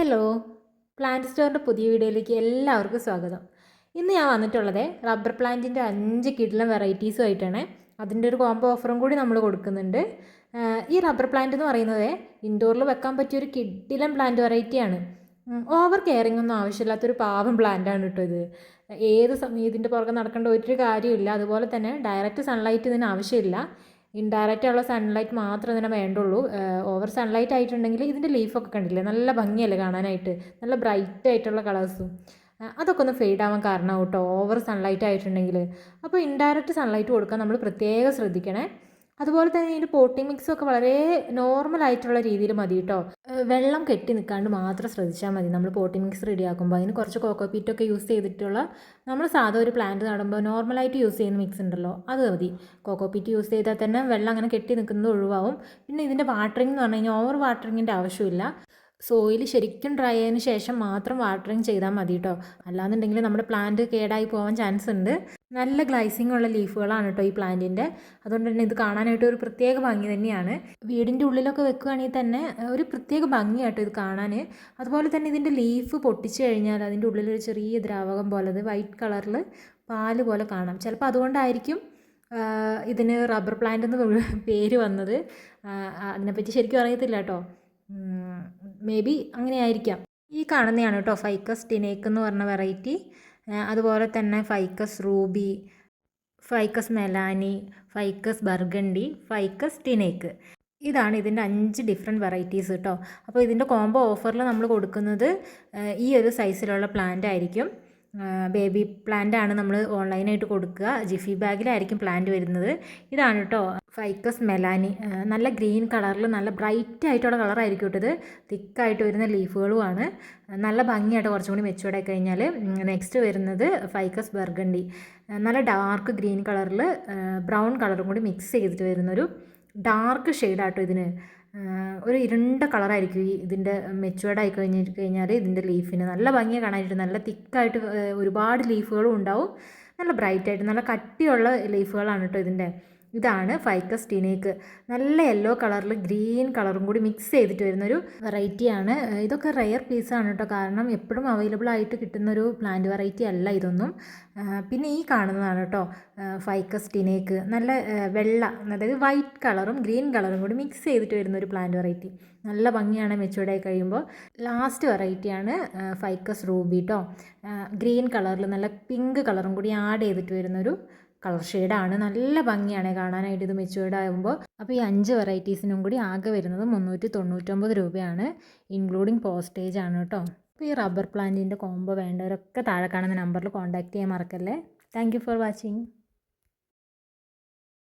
Hello, plant സ്റ്റോറിൻ്റെ പുതിയ വീഡിയോയിലേക്ക് എല്ലാവർക്കും സ്വാഗതം. ഇന്ന് ഞാൻ വന്നിട്ടുള്ളത് റബ്ബർ പ്ലാന്റിൻ്റെ 5 കിടിലൻ വെറൈറ്റീസുമായിട്ടാണ്. അതിൻ്റെ ഒരു കോംബോ ഓഫറും കൂടി നമ്മൾ കൊടുക്കുന്നുണ്ട്. ഈ റബ്ബർ പ്ലാന്റ് എന്ന് പറയുന്നത് ഇൻഡോറിൽ വെക്കാൻ പറ്റിയൊരു കിടിലൻ പ്ലാന്റ് വെറൈറ്റിയാണ്. ഓവർ കെയറിംഗ് ഒന്നും ആവശ്യമില്ലാത്തൊരു പാവം പ്ലാന്റാണ് കേട്ടോ ഇത്. ഏത് സമയം ഇതിൻ്റെ പുറകെ നടക്കേണ്ട ഒരു കാര്യമില്ല. അതുപോലെ തന്നെ ഡയറക്റ്റ് സൺലൈറ്റ് ഇതിന് ആവശ്യമില്ല. ഇൻഡയറക്റ്റ് ഉള്ള സൺലൈറ്റ് മാത്രമേ ഇതിനെ വേണ്ടുള്ളൂ. ഓവർ സൺലൈറ്റ് ആയിട്ടുണ്ടെങ്കിൽ ഇതിൻ്റെ ലീഫൊക്കെ കണ്ടില്ലേ, നല്ല ഭംഗിയല്ലേ കാണാനായിട്ട്, നല്ല ബ്രൈറ്റ് ആയിട്ടുള്ള കളേഴ്സും. അതൊക്കെ ഒന്ന് ഫെയ്ഡ് ആവാൻ കാരണമാവും കേട്ടോ ഓവർ സൺലൈറ്റ് ആയിട്ടുണ്ടെങ്കിൽ. അപ്പോൾ ഇൻഡയറക്റ്റ് സൺലൈറ്റ് കൊടുക്കാൻ നമ്മൾ പ്രത്യേകം ശ്രദ്ധിക്കണേ. അതുപോലെ തന്നെ ഇതിൻ്റെ പോട്ടിംഗ് മിക്സൊക്കെ വളരെ നോർമൽ ആയിട്ടുള്ള രീതിയിൽ മതി കേട്ടോ. വെള്ളം കെട്ടി നിൽക്കാണ്ട് മാത്രം ശ്രദ്ധിച്ചാൽ മതി നമ്മൾ പോട്ടിംഗ് മിക്സ് റെഡിയാക്കുമ്പോൾ. അതിന് കുറച്ച് കോക്കോപീറ്റൊക്കെ യൂസ് ചെയ്തിട്ടുള്ള നമ്മൾ സാധാ ഒരു പ്ലാന്റ് നടുമ്പോൾ നോർമലായിട്ട് യൂസ് ചെയ്യുന്ന മിക്സ് ഉണ്ടല്ലോ, അത് മതി. കോക്കോപീറ്റ് യൂസ് ചെയ്താൽ തന്നെ വെള്ളം അങ്ങനെ കെട്ടി നിൽക്കുന്നത് ഒഴിവാകും. പിന്നെ ഇതിൻ്റെ വാട്ടറിംഗ് എന്ന് പറഞ്ഞു കഴിഞ്ഞാൽ ഓവർ വാട്ടറിങ്ങിൻ്റെ ആവശ്യമില്ല. സോയിൽ ശരിക്കും ഡ്രൈ ആയതിന് ശേഷം മാത്രം വാട്ടറിങ് ചെയ്താൽ മതി കേട്ടോ. അല്ലാന്നുണ്ടെങ്കിൽ നമ്മുടെ പ്ലാന്റ് കേടായി പോകാൻ ചാൻസ് ഉണ്ട്. നല്ല ഗ്ലൈസിങ് ഉള്ള ലീഫുകളാണ് കേട്ടോ ഈ പ്ലാന്റിൻ്റെ. അതുകൊണ്ട് തന്നെ ഇത് കാണാനായിട്ട് ഒരു പ്രത്യേക ഭംഗി തന്നെയാണ്. വീടിൻ്റെ ഉള്ളിലൊക്കെ വെക്കുകയാണെങ്കിൽ തന്നെ ഒരു പ്രത്യേക ഭംഗിയാട്ടോ ഇത് കാണാൻ. അതുപോലെ തന്നെ ഇതിൻ്റെ ലീഫ് പൊട്ടിച്ച് കഴിഞ്ഞാൽ അതിൻ്റെ ഉള്ളിലൊരു ചെറിയ ദ്രാവകം പോലെ, അത് വൈറ്റ് കളറിൽ പാല് പോലെ കാണാം. ചിലപ്പോൾ അതുകൊണ്ടായിരിക്കും ഇതിന് റബ്ബർ പ്ലാന്റ് എന്ന് പേര് വന്നത്. അതിനെപ്പറ്റി ശരിക്കും അറിയത്തില്ല കേട്ടോ. മേ ബി അങ്ങനെ ആയിരിക്കാം. ഈ കാണുന്നതാണ് കേട്ടോ ഫൈക്കസ് ടിനേക്ക് എന്ന് പറഞ്ഞ വെറൈറ്റി. അതുപോലെ തന്നെ ficus Ruby, ficus Melany, ficus Burgundy, ficus Tineke. ഇതാണ് ഇതിൻ്റെ 5 ഡിഫറെൻറ്റ് വെറൈറ്റീസ് കേട്ടോ. അപ്പോൾ ഇതിൻ്റെ കോംബോ ഓഫറിൽ നമ്മൾ കൊടുക്കുന്നത് ഈ ഒരു സൈസിലുള്ള പ്ലാന്റ് ആയിരിക്കും. ബേബി പ്ലാന്റ് ആണ് നമ്മൾ ഓൺലൈനായിട്ട് കൊടുക്കുക. ജിഫി ബാഗിലായിരിക്കും പ്ലാന്റ് വരുന്നത്. ഇതാണ് കേട്ടോ ഫൈക്കസ് മെലാനി. നല്ല ഗ്രീൻ കളറിൽ നല്ല ബ്രൈറ്റ് ആയിട്ടുള്ള കളറായിരിക്കും കേട്ടോ ഇത്. തിക്കായിട്ട് വരുന്ന ലീഫുകളുമാണ്. നല്ല ഭംഗിയായിട്ട് കുറച്ചും കൂടി മെച്ചുവേർഡ് ആയി കഴിഞ്ഞാൽ. നെക്സ്റ്റ് വരുന്നത് ഫൈക്കസ് ബർഗണ്ടി. നല്ല ഡാർക്ക് ഗ്രീൻ കളറിൽ ബ്രൗൺ കളറും കൂടി മിക്സ് ചെയ്തിട്ട് വരുന്നൊരു ഡാർക്ക് ഷെയ്ഡാട്ടോ ഇതിന്. ഒരു ഇരുണ്ട കളറായിരിക്കും ഇതിൻ്റെ മെച്ചുവേർഡ് ആയി കഴിഞ്ഞാൽ ഇതിൻ്റെ ലീഫിന്. നല്ല ഭംഗിയാണ് കാണാനായിട്ട്. നല്ല തിക്കായിട്ട് ഒരുപാട് ലീഫുകളും ഉണ്ടാവും. നല്ല ബ്രൈറ്റായിട്ട് നല്ല കട്ടിയുള്ള ലീഫുകളാണ് കേട്ടോ ഇതിൻ്റെ. ഇതാണ് ഫൈക്കസ് ടിനേക്ക്. നല്ല യെല്ലോ കളറിൽ ഗ്രീൻ കളറും കൂടി മിക്സ് ചെയ്തിട്ട് വരുന്നൊരു വെറൈറ്റിയാണ്. ഇതൊക്കെ റെയർ പീസാണ് കേട്ടോ. കാരണം എപ്പോഴും അവൈലബിൾ ആയിട്ട് കിട്ടുന്നൊരു പ്ലാന്റ് വെറൈറ്റി അല്ല ഇതൊന്നും. പിന്നെ ഈ കാണുന്നതാണ് കേട്ടോ ഫൈക്കസ് ടിനേക്ക്. നല്ല വെള്ള, അതായത് വൈറ്റ് കളറും ഗ്രീൻ കളറും കൂടി മിക്സ് ചെയ്തിട്ട് വരുന്നൊരു പ്ലാന്റ് വെറൈറ്റി. നല്ല ഭംഗിയാണ് മെച്ചുവേർഡ് ആയി കഴിയുമ്പോൾ. ലാസ്റ്റ് വെറൈറ്റിയാണ് ഫൈക്കസ് റൂബി കേട്ടോ. ഗ്രീൻ കളറിൽ നല്ല പിങ്ക് കളറും കൂടി ആഡ് ചെയ്തിട്ട് വരുന്നൊരു കളർ ഷെയ്ഡാണ്. നല്ല ഭംഗിയാണ് കാണാനായിട്ട് ഇത് മെച്ചുവേർഡ് ആകുമ്പോൾ. അപ്പോൾ ഈ 5 വെറൈറ്റീസിനും കൂടി ആകെ വരുന്നത് 399 രൂപയാണ്, ഇൻക്ലൂഡിങ് പോസ്റ്റേജ് ആണ് കേട്ടോ. അപ്പോൾ ഈ റബ്ബർ പ്ലാന്റിൻ്റെ കോംബോ വേണ്ടവരൊക്കെ താഴെ കാണുന്ന നമ്പറിൽ കോൺടാക്റ്റ് ചെയ്യാൻ മറക്കല്ലേ. Thank you for watching.